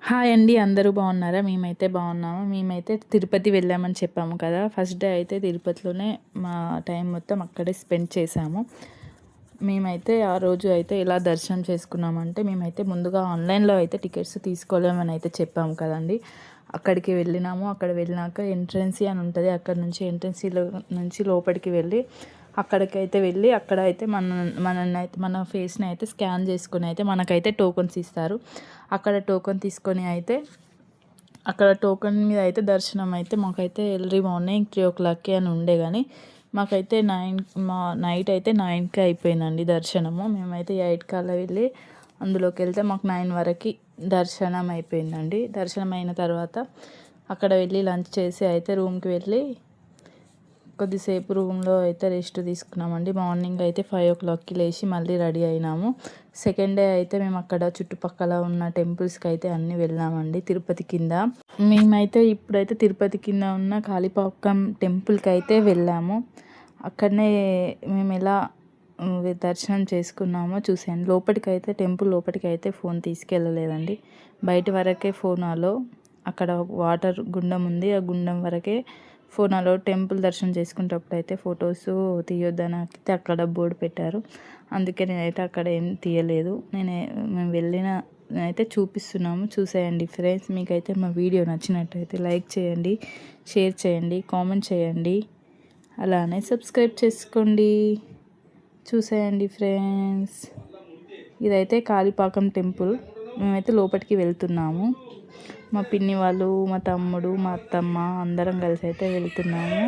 Hi అండి. అందరూ బాగున్నారా? మేమైతే బాగున్నాము. మేమైతే తిరుపతి వెళ్ళామని చెప్పాము కదా! ఫస్ట్ డే అయితే తిరుపతిలోనే మా టైం మొత్తం అక్కడే స్పెండ్ చేశాము. మేమైతే ఆ రోజు అయితే ఎలా దర్శనం చేసుకున్నామంటే, మేమైతే ముందుగా ఆన్లైన్‌లో అయితే టికెట్స్ తీసుకోలేమని అయితే చెప్పాము కదండీ! అక్కడికి వెళ్ళినాము. అక్కడ వెళ్ళినాక ఎంట్రన్సీ అని ఉంటది. అక్కడ నుంచి ఎంట్రన్సీలో నుంచి లోపలికి వెళ్ళి అక్కడికైతే వెళ్ళి అక్కడైతే మనన్నైతే మన ఫేస్‌ని అయితే స్కాన్ చేసుకొని అయితే మనకైతే టోకెన్స్ ఇస్తారు. అక్కడ టోకెన్ తీసుకొని అయితే అక్కడ టోకెన్ మీద అయితే దర్శనం అయితే మాకైతే ఎర్లీ మార్నింగ్ 3:00కి అని ఉండే కానీ మాకైతే నైట్ అయితే 9కి అయిపోయిందండి దర్శనము. మేమైతే 8కి అలా వెళ్ళి అందులోకి వెళ్తే మాకు 9 వరకు దర్శనం అయిపోయిందండి. దర్శనం అయిన తర్వాత అక్కడ వెళ్ళి లంచ్ చేసి అయితే రూమ్కి వెళ్ళి కొద్దిసేపు రూమ్లో అయితే రెస్ట్ తీసుకున్నామండి. మార్నింగ్ అయితే 5:00కి లేచి మళ్ళీ రెడీ అయినాము. సెకండ్ డే అయితే మేము అక్కడ చుట్టుపక్కల ఉన్న టెంపుల్స్కి అయితే అన్నీ వెళ్ళామండి. తిరుపతి కింద మేమైతే ఇప్పుడైతే తిరుపతి కింద ఉన్న కాణిపాకం టెంపుల్కి అయితే వెళ్ళాము. అక్కడనే మేము ఎలా దర్శనం చేసుకున్నామో చూసాను. లోపలికైతే టెంపుల్ లోపలికైతే ఫోన్ తీసుకెళ్ళలేదండి. బయట వరకే ఫోన్ అలో. అక్కడ వాటర్ గుండం ఉంది. ఆ గుండం వరకే ఫోన్ అలో. టెంపుల్ దర్శనం చేసుకునేటప్పుడు అయితే ఫొటోస్ తీయొద్దని అయితే అక్కడ బోర్డు పెట్టారు. అందుకే నేనైతే అక్కడ ఏం తీయలేదు. మేము వెళ్ళిన అయితే చూపిస్తున్నాము, చూసేయండి ఫ్రెండ్స్. మీకైతే మా వీడియో నచ్చినట్టయితే లైక్ చేయండి, షేర్ చేయండి, కామెంట్ చేయండి, అలానే సబ్స్క్రైబ్ చేసుకోండి. చూసేయండి ఫ్రెండ్స్. ఇదైతే కాణిపాకం టెంపుల్. మేమైతే లోపలికి వెళ్తున్నాము. మా పిన్ని వాళ్ళు, మా తమ్ముడు, మా అత్తమ్మ అందరం కలిసి అయితే వెళ్తున్నాము.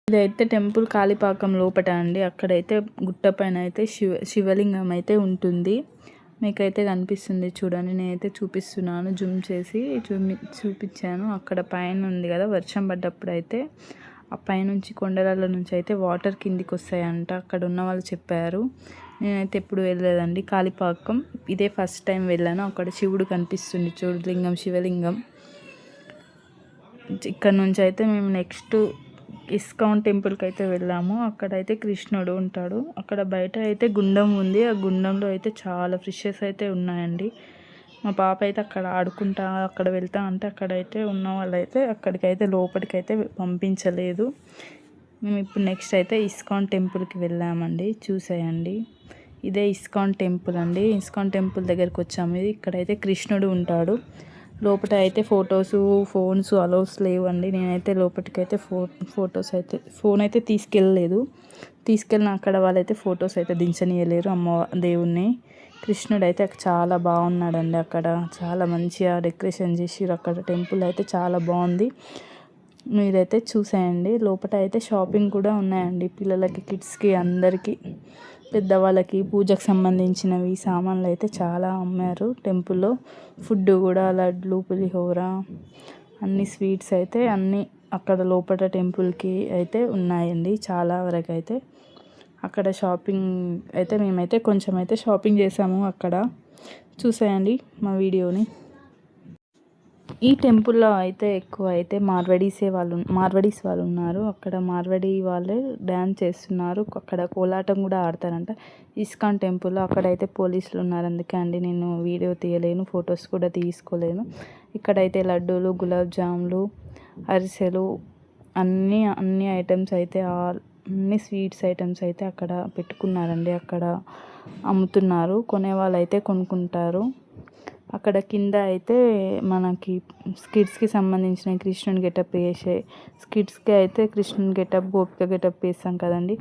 ఇదైతే టెంపుల్ కాణిపాకం లోపట అండి. అక్కడైతే గుట్ట పైన అయితే శివలింగం అయితే ఉంటుంది. మీకైతే కనిపిస్తుంది చూడండి. నేనైతే చూపిస్తున్నాను, జూమ్ చేసి చూపించాను. అక్కడ పైన ఉంది కదా, వర్షం పడ్డప్పుడు అయితే ఆ పైనుంచి కొండల నుంచి అయితే వాటర్ కిందికి వస్తాయంట. అక్కడ ఉన్న వాళ్ళు చెప్పారు. నేనైతే ఎప్పుడు వెళ్ళలేదండి కాణిపాకం. ఇదే ఫస్ట్ టైం వెళ్ళాను. అక్కడ శివుడు కనిపిస్తుంది చూడు, శివలింగం. ఇక్కడ నుంచి అయితే మేము నెక్స్ట్ ఇస్కాన్ టెంపుల్కి అయితే వెళ్ళాము. అక్కడైతే కృష్ణుడు ఉంటాడు. అక్కడ బయట అయితే గుండం ఉంది. ఆ గుండంలో అయితే చాలా ఫిషెస్ అయితే ఉన్నాయండి. మా పాప అయితే అక్కడ ఆడుకుంటా అక్కడ వెళ్తా అంటే అక్కడైతే ఉన్న వాళ్ళైతే అక్కడికైతే లోపలికైతే పంపించలేదు. మేము ఇప్పుడు నెక్స్ట్ అయితే ఇస్కాన్ టెంపుల్కి వెళ్ళామండి. చూసేయండి. ఇదే ఇస్కాన్ టెంపుల్ అండి. ఇస్కాన్ టెంపుల్ దగ్గరికి వచ్చాము. ఇక్కడైతే కృష్ణుడు ఉంటాడు. లోపల అయితే ఫోన్స్ అలౌస్ లేవండి. నేనైతే లోపలికైతే ఫొటోస్ అయితే ఫోన్ అయితే తీసుకెళ్ళిన అక్కడ వాళ్ళైతే ఫొటోస్ అయితే దించనీయలేరు దేవుణ్ణి. కృష్ణుడు అయితే చాలా బాగున్నాడండి. అక్కడ చాలా మంచిగా డెకరేషన్ చేసిర్రు. అక్కడ టెంపుల్ అయితే చాలా బాగుంది. మీరైతే చూసేయండి. లోపల అయితే షాపింగ్ కూడా ఉన్నాయండి. పిల్లలకి, కిడ్స్కి, అందరికీ, పెద్దవాళ్ళకి పూజకు సంబంధించినవి సామాన్లు అయితే చాలా అమ్మారు టెంపుల్లో. ఫుడ్ కూడా లడ్లు, పులిహోర, అన్ని స్వీట్స్ అయితే అన్నీ అక్కడ లోపల టెంపుల్కి అయితే ఉన్నాయండి చాలా వరకు అయితే. అక్కడ షాపింగ్ అయితే మేమైతే కొంచెం అయితే షాపింగ్ చేసాము అక్కడ. చూసేయండి మా వీడియోని. ఈ టెంపుల్లో అయితే ఎక్కువ అయితే మార్వడీస్ వాళ్ళు ఉన్నారు. అక్కడ మార్వడీ వాళ్ళే డ్యాన్స్ చేస్తున్నారు. అక్కడ కోలాటం కూడా ఆడతారంట. ఇస్కాన్ టెంపుల్లో అక్కడైతే పోలీసులు ఉన్నారు. అందుకే అండి నేను వీడియో తీయలేను, ఫొటోస్ కూడా తీసుకోలేను. ఇక్కడైతే లడ్డూలు, గులాబ్ జాములు, అరిసెలు అన్ని ఐటమ్స్ అయితే అన్ని స్వీట్స్ ఐటమ్స్ అయితే అక్కడ పెట్టుకున్నారండి. అక్కడ అమ్ముతున్నారు. కొనేవాళ్ళు అయితే కొనుక్కుంటారు. అక్కడ కింద అయితే మనకి స్కిట్స్కి సంబంధించిన కృష్ణుని గెటప్ వేసే స్కిట్స్కి అయితే కృష్ణుని గెటప్, గోపిక గెటప్ వేస్తాం కదండి.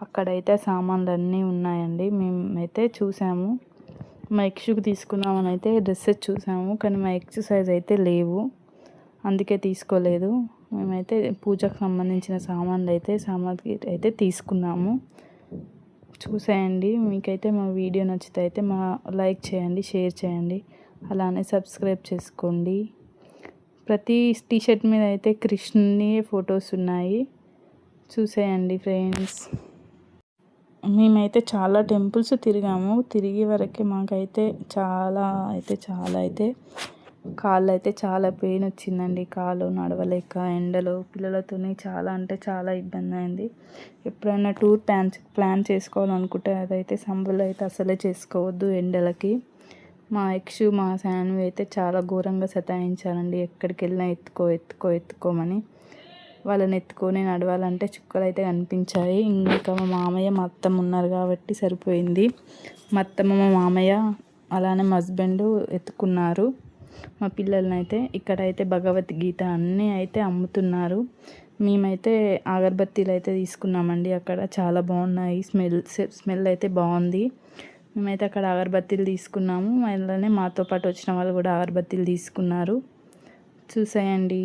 అక్కడైతే సామాన్లు అన్నీ ఉన్నాయండి. మేమైతే చూసాము. మా ఎక్స్కి తీసుకుందామని అయితే డ్రెస్సెస్ చూసాము, కానీ మా ఎక్స్ సైజ్ అయితే లేవు, అందుకే తీసుకోలేదు. మేమైతే పూజకు సంబంధించిన సామాగ్రి అయితే తీసుకున్నాము. చూసేయండి. మీకైతే మా వీడియో నచ్చితే అయితే లైక్ చేయండి, షేర్ చేయండి, అలానే సబ్స్క్రైబ్ చేసుకోండి. ప్రతి టీషర్ట్ మీద అయితే కృష్ణుని ఫొటోస్ ఉన్నాయి. చూసేయండి ఫ్రెండ్స్. మేమైతే చాలా టెంపుల్స్ తిరిగాము. తిరిగే వరకే మాకైతే చాలా అయితే కాళ్ళు అయితే చాలా పెయిన్ వచ్చిందండి. కాళ్ళు నడవలేక ఎండలో పిల్లలతోని చాలా అంటే చాలా ఇబ్బంది అయింది. ఎప్పుడైనా టూర్ ప్లాన్ చేసుకోవాలనుకుంటే అదైతే సమ్మర్లో అయితే అసలే చేసుకోవద్దు ఎండలకి. మా మా శాన్వి అయితే చాలా ఘోరంగా సతాయించారండి. ఎక్కడికి వెళ్ళినా ఎత్తుకోమని. వాళ్ళని ఎత్తుకొని నడవాలంటే చుక్కలు అయితే కనిపించాయి. ఇంకా మా మామయ్య మా అత్తమ్మ ఉన్నారు కాబట్టి సరిపోయింది. మా అత్తమ్మ, మా మామయ్య, అలానే మా హస్బెండ్ ఎత్తుకున్నారు మా పిల్లల్ని అయితే. ఇక్కడైతే భగవద్గీత అన్నీ అయితే అమ్ముతున్నారు. మేమైతే అగరబత్తీలు అయితే తీసుకున్నామండి. అక్కడ చాలా బాగున్నాయి. స్మెల్ అయితే బాగుంది. మేమైతే అక్కడ అగరబత్తీలు తీసుకున్నాము. అలానే మాతో పాటు వచ్చిన వాళ్ళు కూడా అగరబత్తీలు తీసుకున్నారు. చూసేయండి.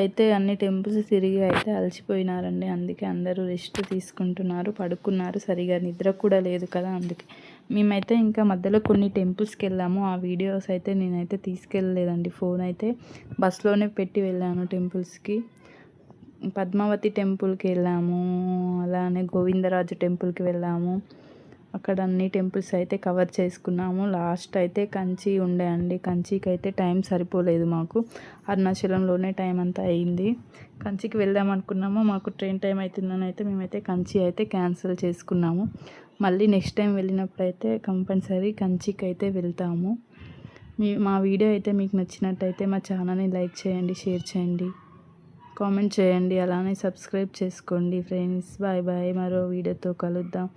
అయితే అన్ని టెంపుల్స్ తిరిగి అయితే అలసిపోయినారండి. అందుకే అందరూ రెస్ట్ తీసుకుంటున్నారు, పడుకున్నారు. సరిగా నిద్ర కూడా లేదు కదా, అందుకే. మేమైతే ఇంకా మధ్యలో కొన్ని టెంపుల్స్కి వెళ్ళాము. ఆ వీడియోస్ అయితే నేనైతే తీసుకెళ్ళలేదండి. ఫోన్ అయితే బస్లోనే పెట్టి వెళ్ళాను టెంపుల్స్కి. పద్మావతి టెంపుల్కి వెళ్ళాము, అలానే గోవిందరాజు టెంపుల్కి వెళ్ళాము. అక్కడ అన్ని టెంపుల్స్ అయితే కవర్ చేసుకున్నాము. లాస్ట్ అయితే కంచి ఉండే అండి. కంచికి అయితే టైం సరిపోలేదు మాకు. అరుణాచలంలోనే టైం అంతా అయింది. కంచికి వెళ్దాం అనుకున్నాము, మాకు ట్రైన్ టైం అవుతుందని అయితే మేమైతే కంచి అయితే క్యాన్సిల్ చేసుకున్నాము. మళ్ళీ నెక్స్ట్ టైం వెళ్ళినప్పుడు అయితే కంపల్సరీ కంచికి అయితే వెళ్తాము. మా వీడియో అయితే మీకు నచ్చినట్టయితే మా ఛానల్ని లైక్ చేయండి, షేర్ చేయండి, కామెంట్ చేయండి, అలానే సబ్స్క్రైబ్ చేసుకోండి ఫ్రెండ్స్. బాయ్ బాయ్, మరో వీడియోతో కలుద్దాం.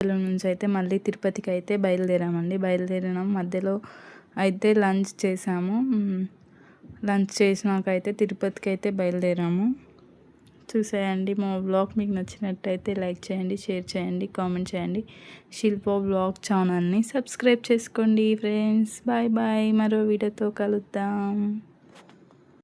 నుంచి అయితే మళ్ళీ తిరుపతికి అయితే బయలుదేరామండి. బయలుదేరినాం, మధ్యలో అయితే లంచ్ చేసాము. లంచ్ చేసినాక అయితే తిరుపతికి అయితే బయలుదేరాము. చూసేయండి. మా వ్లాగ్ మీకు నచ్చినట్టయితే లైక్ చేయండి, షేర్ చేయండి, కామెంట్ చేయండి. శిల్ప వ్లాగ్ ఛానల్ని సబ్స్క్రైబ్ చేసుకోండి ఫ్రెండ్స్. Bye bye. మరో వీడియోతో కలుద్దాం.